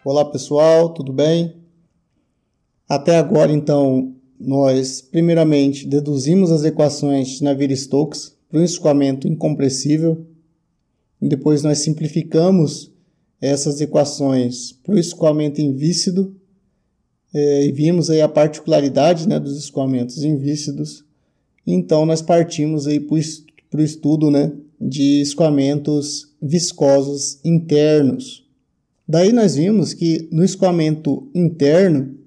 Olá pessoal, tudo bem? Até agora então nós primeiramente deduzimos as equações de Navier-Stokes para um escoamento incompressível. Depois nós simplificamos essas equações para o escoamento invícido e vimos aí a particularidade, dos escoamentos invícidos. Então nós partimos aí para o estudo, de escoamentos viscosos internos. Daí nós vimos que no escoamento interno,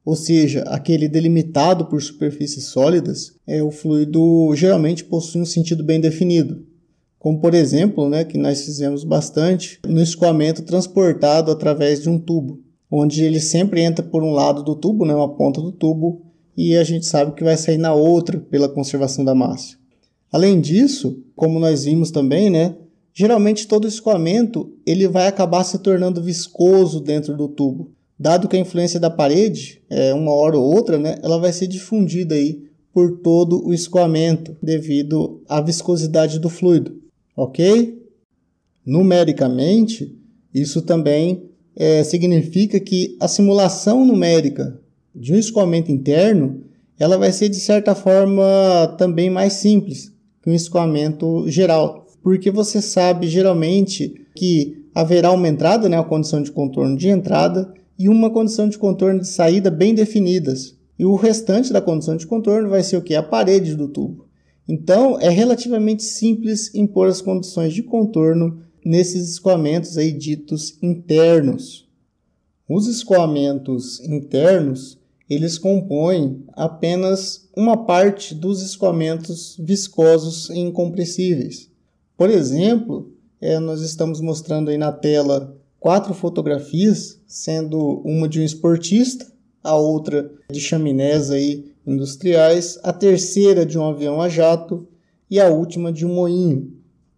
ou seja, aquele delimitado por superfícies sólidas, o fluido geralmente possui um sentido bem definido. Como por exemplo, que nós fizemos bastante no escoamento transportado através de um tubo, onde ele sempre entra por um lado do tubo, uma ponta do tubo, e a gente sabe que vai sair na outra pela conservação da massa. Além disso, como nós vimos também, geralmente todo escoamento ele vai acabar se tornando viscoso dentro do tubo, dado que a influência da parede, uma hora ou outra, ela vai ser difundida aí por todo o escoamento devido à viscosidade do fluido, ok? Numericamente, isso também significa que a simulação numérica de um escoamento interno, ela vai ser de certa forma também mais simples que um escoamento geral, porque você sabe geralmente que haverá uma entrada, a condição de contorno de entrada, e uma condição de contorno de saída bem definidas. E o restante da condição de contorno vai ser o quê? A parede do tubo. Então, é relativamente simples impor as condições de contorno nesses escoamentos aí ditos internos. Os escoamentos internos, eles compõem apenas uma parte dos escoamentos viscosos e incompressíveis. Por exemplo, nós estamos mostrando aí na tela 4 fotografias, sendo uma de um esportista, a outra de chaminés aí industriais, a terceira de um avião a jato e a última de um moinho.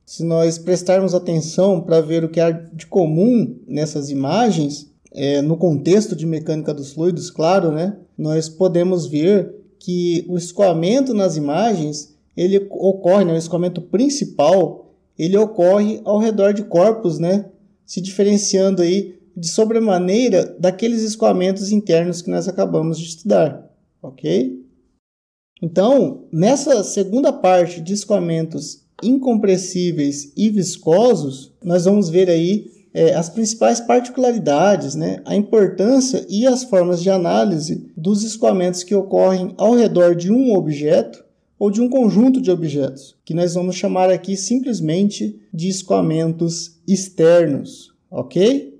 Se nós prestarmos atenção para ver o que há de comum nessas imagens, no contexto de mecânica dos fluidos, claro, nós podemos ver que o escoamento nas imagens, ele ocorre, o escoamento principal, ele ocorre ao redor de corpos, se diferenciando aí de sobremaneira daqueles escoamentos internos que nós acabamos de estudar, ok? Então, nessa segunda parte de escoamentos incompressíveis e viscosos, nós vamos ver aí as principais particularidades, a importância e as formas de análise dos escoamentos que ocorrem ao redor de um objeto ou de um conjunto de objetos, que nós vamos chamar aqui simplesmente de escoamentos externos, ok?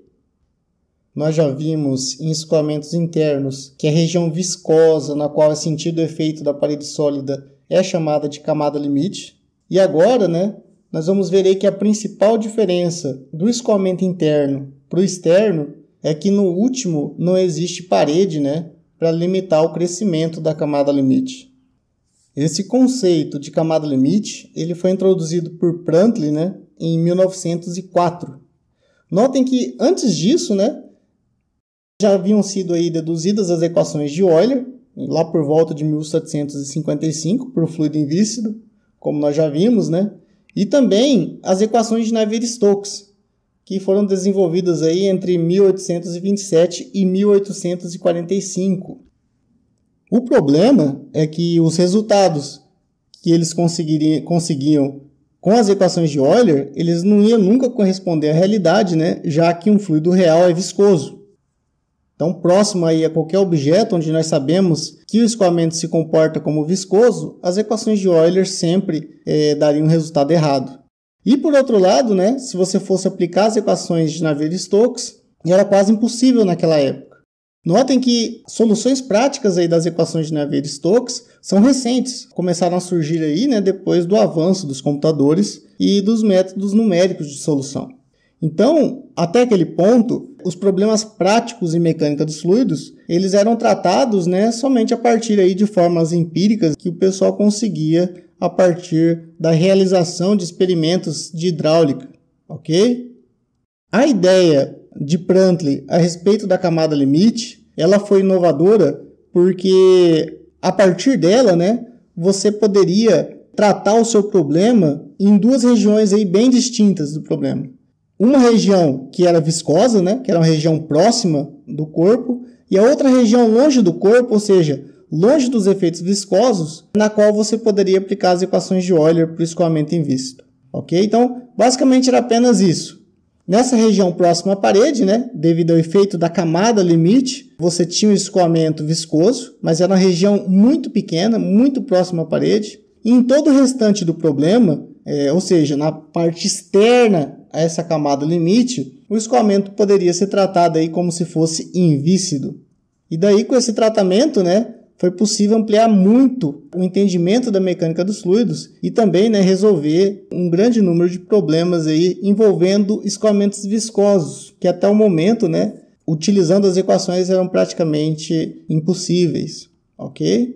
Nós já vimos em escoamentos internos que a região viscosa na qual é sentido o efeito da parede sólida é chamada de camada limite. E agora, nós vamos ver aí que a principal diferença do escoamento interno para o externo é que no último não existe parede, para limitar o crescimento da camada limite. Esse conceito de camada limite, ele foi introduzido por Prandtl, em 1904. Notem que antes disso, já haviam sido aí deduzidas as equações de Euler, lá por volta de 1755, para o fluido invícido, como nós já vimos, e também as equações de Navier-Stokes, que foram desenvolvidas aí entre 1827 e 1845. O problema é que os resultados que eles conseguiam com as equações de Euler, eles não iam nunca corresponder à realidade, já que um fluido real é viscoso. Então, próximo aí a qualquer objeto onde nós sabemos que o escoamento se comporta como viscoso, as equações de Euler sempre dariam um resultado errado. E por outro lado, se você fosse aplicar as equações de Navier-Stokes, era quase impossível naquela época. Notem que soluções práticas aí das equações de Navier-Stokes são recentes, começaram a surgir aí, depois do avanço dos computadores e dos métodos numéricos de solução. Então, até aquele ponto, os problemas práticos em mecânica dos fluidos, eles eram tratados, somente a partir aí de fórmulas empíricas que o pessoal conseguia a partir da realização de experimentos de hidráulica, ok? A ideia de Prandtl a respeito da camada limite, ela foi inovadora porque a partir dela, você poderia tratar o seu problema em duas regiões aí bem distintas do problema. uma região que era viscosa, né, que era uma região próxima do corpo, e a outra região longe do corpo, ou seja, longe dos efeitos viscosos, na qual você poderia aplicar as equações de Euler para o escoamento invíscido. Ok? Então, basicamente era apenas isso. Nessa região próxima à parede, né, devido ao efeito da camada limite, você tinha um escoamento viscoso, mas era uma região muito pequena, muito próxima à parede. E em todo o restante do problema, ou seja, na parte externa a essa camada limite, o escoamento poderia ser tratado aí como se fosse invíscido. E daí, com esse tratamento, né, foi possível ampliar muito o entendimento da mecânica dos fluidos e também, né, resolver um grande número de problemas aí envolvendo escoamentos viscosos, que até o momento, né, utilizando as equações eram praticamente impossíveis, ok?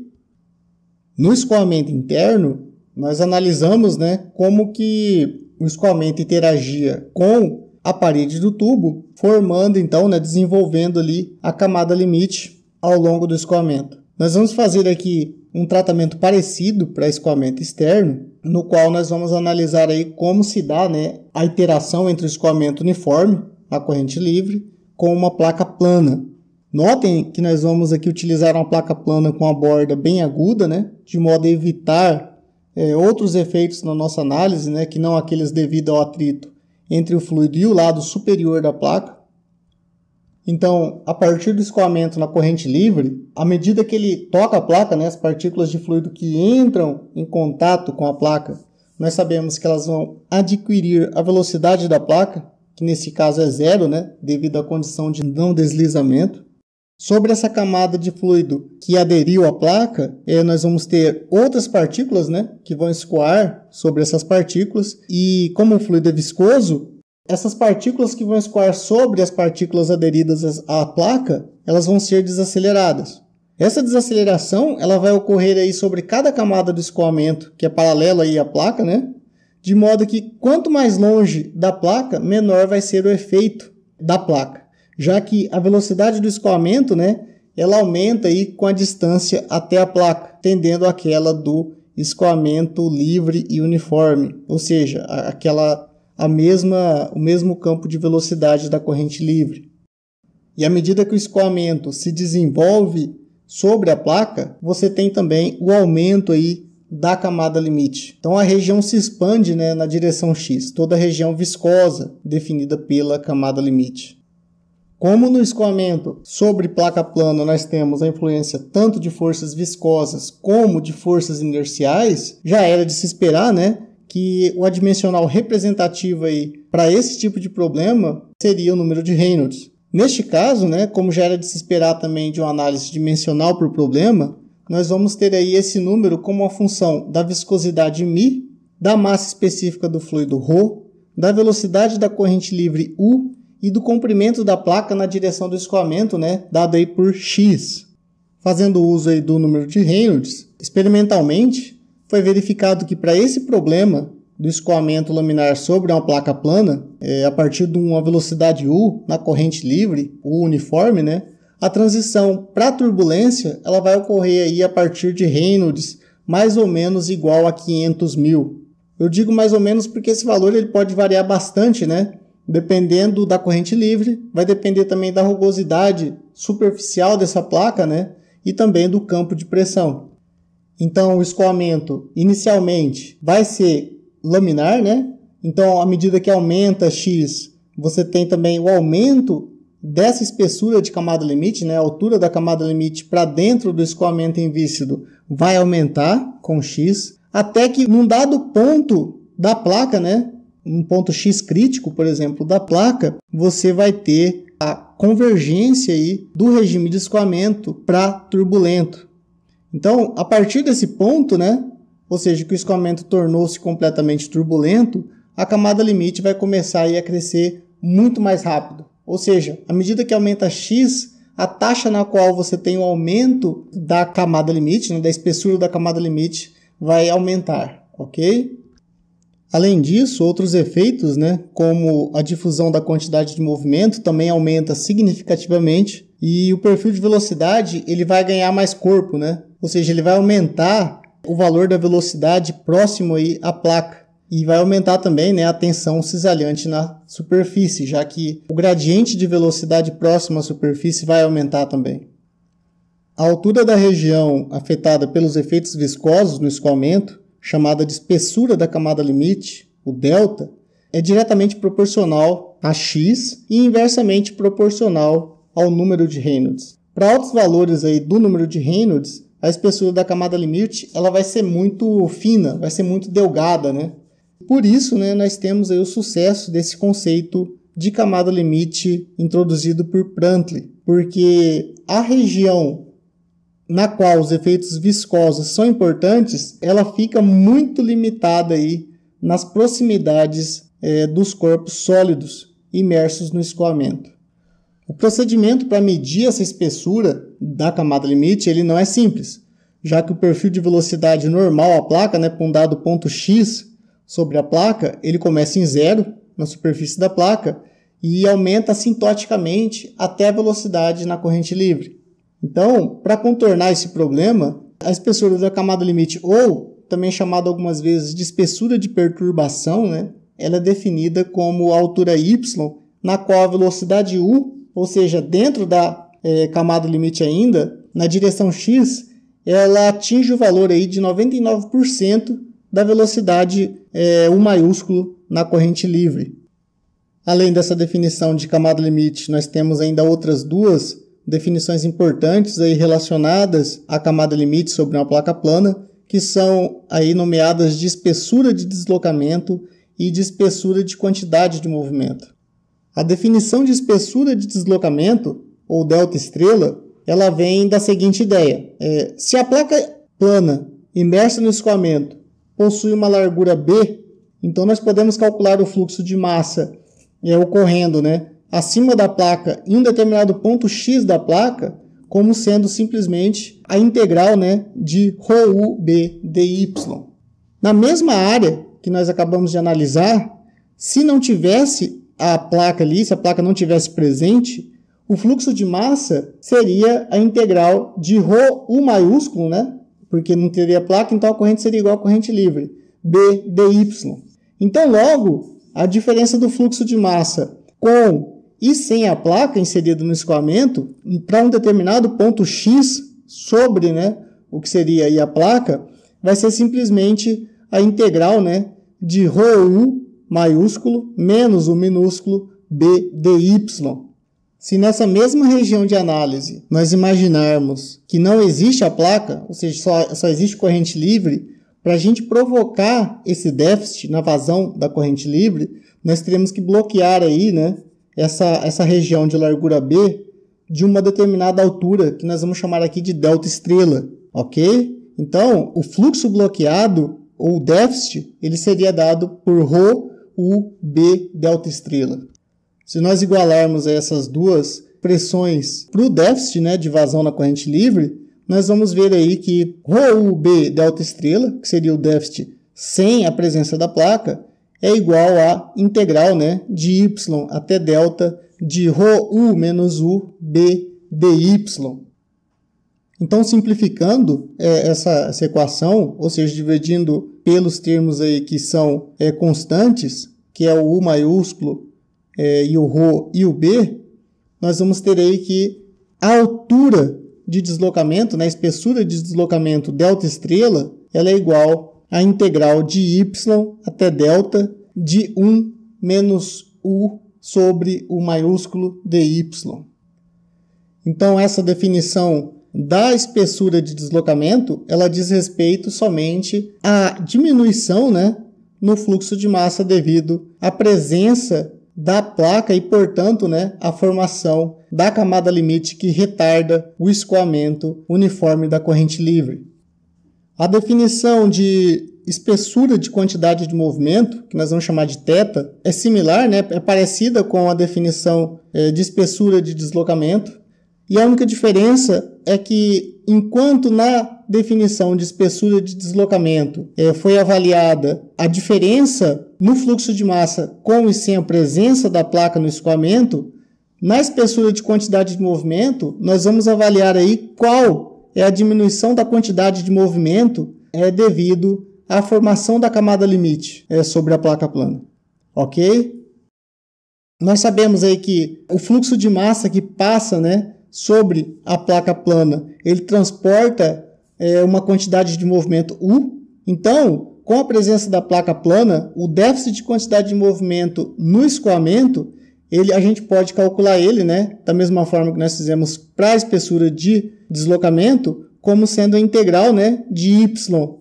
No escoamento interno, nós analisamos, né, como que o escoamento interagia com a parede do tubo, formando então, né, desenvolvendo ali a camada limite ao longo do escoamento. Nós vamos fazer aqui um tratamento parecido para escoamento externo, no qual nós vamos analisar aí como se dá, né, a interação entre o escoamento uniforme, a corrente livre, com uma placa plana. Notem que nós vamos aqui utilizar uma placa plana com a borda bem aguda, né, de modo a evitar outros efeitos na nossa análise, né, que não aqueles devido ao atrito entre o fluido e o lado superior da placa. Então, a partir do escoamento na corrente livre, à medida que ele toca a placa, né, as partículas de fluido que entram em contato com a placa, nós sabemos que elas vão adquirir a velocidade da placa, que nesse caso é zero, né, devido à condição de não deslizamento. Sobre essa camada de fluido que aderiu à placa, nós vamos ter outras partículas, né, que vão escoar sobre essas partículas. E como o fluido é viscoso, essas partículas que vão escoar sobre as partículas aderidas à placa, elas vão ser desaceleradas. Essa desaceleração ela vai ocorrer aí sobre cada camada do escoamento, que é paralela aí à placa, né? De modo que quanto mais longe da placa, menor vai ser o efeito da placa, já que a velocidade do escoamento, né, ela aumenta aí com a distância até a placa, tendendo àquela do escoamento livre e uniforme, ou seja, o mesmo campo de velocidade da corrente livre. E à medida que o escoamento se desenvolve sobre a placa, você tem também o aumento aí da camada limite. Então a região se expande, né, na direção X, toda a região viscosa definida pela camada limite. Como no escoamento sobre placa plana nós temos a influência tanto de forças viscosas como de forças inerciais, já era de se esperar, né, que o adimensional representativo aí para esse tipo de problema seria o número de Reynolds. Neste caso, né, como já era de se esperar também de uma análise dimensional por problema, nós vamos ter aí esse número como uma função da viscosidade μ, da massa específica do fluido ρ, da velocidade da corrente livre U e do comprimento da placa na direção do escoamento, né, dado aí por x. Fazendo uso aí do número de Reynolds, experimentalmente, foi verificado que para esse problema do escoamento laminar sobre uma placa plana, a partir de uma velocidade U na corrente livre, U uniforme, né, a transição para a turbulência ela vai ocorrer aí a partir de Reynolds mais ou menos igual a 500.000. Eu digo mais ou menos porque esse valor ele pode variar bastante, né? Dependendo da corrente livre, vai depender também da rugosidade superficial dessa placa, né? E também do campo de pressão. Então, o escoamento, inicialmente, vai ser laminar, né? Então, à medida que aumenta X, você tem também o aumento dessa espessura de camada limite, né? A altura da camada limite para dentro do escoamento invíscido vai aumentar com X, até que num dado ponto da placa, né? Um ponto X crítico, por exemplo, da placa, você vai ter a convergência aí do regime de escoamento para turbulento. Então, a partir desse ponto, né, ou seja, que o escoamento tornou-se completamente turbulento, a camada limite vai começar aí a crescer muito mais rápido. Ou seja, à medida que aumenta X, a taxa na qual você tem o aumento da camada limite, né, da espessura da camada limite, vai aumentar, ok? Além disso, outros efeitos, né, como a difusão da quantidade de movimento também aumenta significativamente e o perfil de velocidade ele vai ganhar mais corpo, né? Ou seja, ele vai aumentar o valor da velocidade próximo aí à placa. E vai aumentar também, né, a tensão cisalhante na superfície, já que o gradiente de velocidade próximo à superfície vai aumentar também. A altura da região afetada pelos efeitos viscosos no escoamento, chamada de espessura da camada limite, o delta, é diretamente proporcional a x e inversamente proporcional ao número de Reynolds. Para altos valores aí do número de Reynolds, a espessura da camada limite ela vai ser muito fina, vai ser muito delgada, né? Por isso, né, nós temos aí o sucesso desse conceito de camada limite introduzido por Prandtl, porque a região na qual os efeitos viscosos são importantes, ela fica muito limitada aí nas proximidades dos corpos sólidos imersos no escoamento. O procedimento para medir essa espessura da camada limite ele não é simples, já que o perfil de velocidade normal à placa, né, para um dado ponto x sobre a placa, ele começa em 0 na superfície da placa e aumenta assintoticamente até a velocidade na corrente livre. Então, para contornar esse problema, a espessura da camada limite, ou também chamada algumas vezes de espessura de perturbação, né, ela é definida como a altura y, na qual a velocidade u, ou seja, dentro da camada limite ainda, na direção x, ela atinge o valor aí de 99% da velocidade U maiúsculo na corrente livre. Além dessa definição de camada limite, nós temos ainda outras duas definições importantes aí relacionadas à camada limite sobre uma placa plana, que são aí nomeadas de espessura de deslocamento e de espessura de quantidade de movimento. A definição de espessura de deslocamento, ou delta estrela, ela vem da seguinte ideia. Se a placa plana imersa no escoamento possui uma largura B, então nós podemos calcular o fluxo de massa ocorrendo, né, acima da placa em um determinado ponto X da placa, como sendo simplesmente a integral, né, de ρUB dy. Na mesma área que nós acabamos de analisar, se não tivesse a placa ali, se a placa não tivesse presente, o fluxo de massa seria a integral de ρU maiúsculo, né, porque não teria placa, então a corrente seria igual à corrente livre, B dy. Então, logo, a diferença do fluxo de massa com e sem a placa inserida no escoamento, para um determinado ponto X sobre, né, o que seria aí a placa, vai ser simplesmente a integral, né, de ρU maiúsculo menos o minúsculo B dy. Se nessa mesma região de análise nós imaginarmos que não existe a placa, ou seja, só existe corrente livre, para a gente provocar esse déficit na vazão da corrente livre, nós teremos que bloquear aí, né, essa região de largura B de uma determinada altura, que nós vamos chamar aqui de delta estrela, ok? Então, o fluxo bloqueado, ou déficit, ele seria dado por ρUB delta estrela. Se nós igualarmos essas duas pressões para o déficit, né, de vazão na corrente livre, nós vamos ver aí que ρUB delta estrela, que seria o déficit sem a presença da placa, é igual a integral, né, de y até delta de ρU menos U B dy. Então, simplificando essa equação, ou seja, dividindo pelos termos aí que são constantes, que é o U maiúsculo e o ρ e o B, nós vamos ter aí que a altura de deslocamento, né, a espessura de deslocamento delta estrela, ela é igual à integral de y até delta de 1 menos U sobre o maiúsculo dy. Então, essa definição da espessura de deslocamento, ela diz respeito somente à diminuição, né, no fluxo de massa devido à presença da placa e, portanto, né, a formação da camada limite que retarda o escoamento uniforme da corrente livre. A definição de espessura de quantidade de movimento, que nós vamos chamar de θ, é similar, né, é parecida com a definição de espessura de deslocamento, e a única diferença é que, enquanto na definição de espessura de deslocamento foi avaliada a diferença no fluxo de massa com e sem a presença da placa no escoamento, na espessura de quantidade de movimento, nós vamos avaliar aí qual é a diminuição da quantidade de movimento devido a formação da camada limite sobre a placa plana, ok? Nós sabemos aí que o fluxo de massa que passa, né, sobre a placa plana, ele transporta uma quantidade de movimento U. Então, com a presença da placa plana, o déficit de quantidade de movimento no escoamento, a gente pode calcular ele, né, da mesma forma que nós fizemos para a espessura de deslocamento, como sendo a integral, né, de y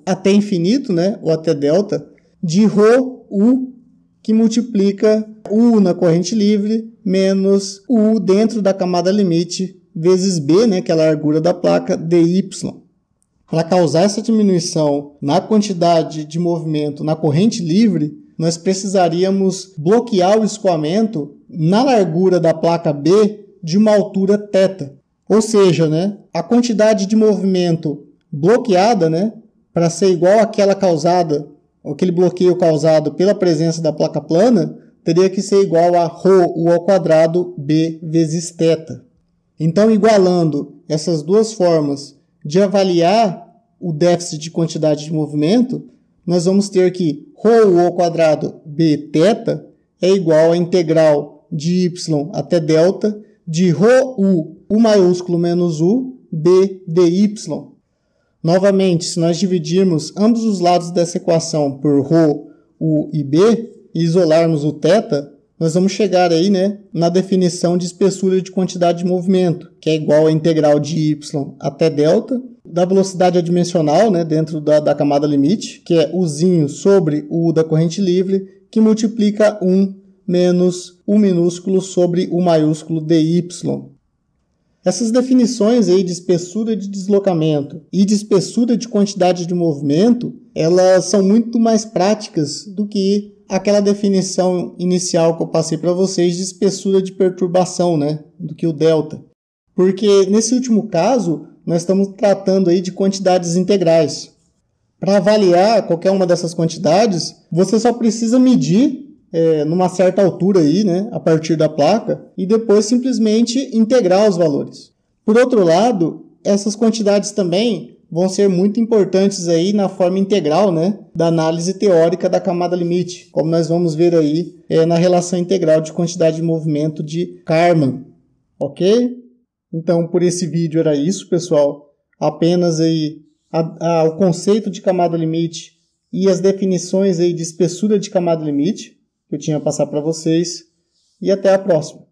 até infinito, né, ou até delta, de ρ U, que multiplica U na corrente livre menos U dentro da camada limite vezes B, né, que é a largura da placa, dy. Para causar essa diminuição na quantidade de movimento na corrente livre, nós precisaríamos bloquear o escoamento na largura da placa B de uma altura θ. Ou seja, né, a quantidade de movimento bloqueada, né, para ser igual àquela causada, aquele bloqueio causado pela presença da placa plana, teria que ser igual a ρ ao quadrado B vezes θ. Então, igualando essas duas formas de avaliar o déficit de quantidade de movimento, nós vamos ter que ρ ao quadrado Bθ é igual a integral de y até delta de ρu, U maiúsculo menos U, B dy. Novamente, se nós dividirmos ambos os lados dessa equação por ρ, U e B e isolarmos o θ, nós vamos chegar aí, né, na definição de espessura de quantidade de movimento, que é igual a integral de y até delta, da velocidade adimensional, né, dentro da camada limite, que é Uzinho sobre o U da corrente livre, que multiplica 1 menos U minúsculo sobre U maiúsculo dy. Essas definições aí de espessura de deslocamento e de espessura de quantidade de movimento, elas são muito mais práticas do que aquela definição inicial que eu passei para vocês de espessura de perturbação, né, do que o delta. Porque nesse último caso, nós estamos tratando aí de quantidades integrais. Para avaliar qualquer uma dessas quantidades, você só precisa medir numa certa altura aí, né, a partir da placa, e depois simplesmente integrar os valores. Por outro lado, essas quantidades também vão ser muito importantes aí na forma integral, né, da análise teórica da camada limite, como nós vamos ver aí na relação integral de quantidade de movimento de Karman, ok? Então, por esse vídeo era isso, pessoal. Apenas aí o conceito de camada limite e as definições aí de espessura de camada limite que eu tinha a passar para vocês. E até a próxima.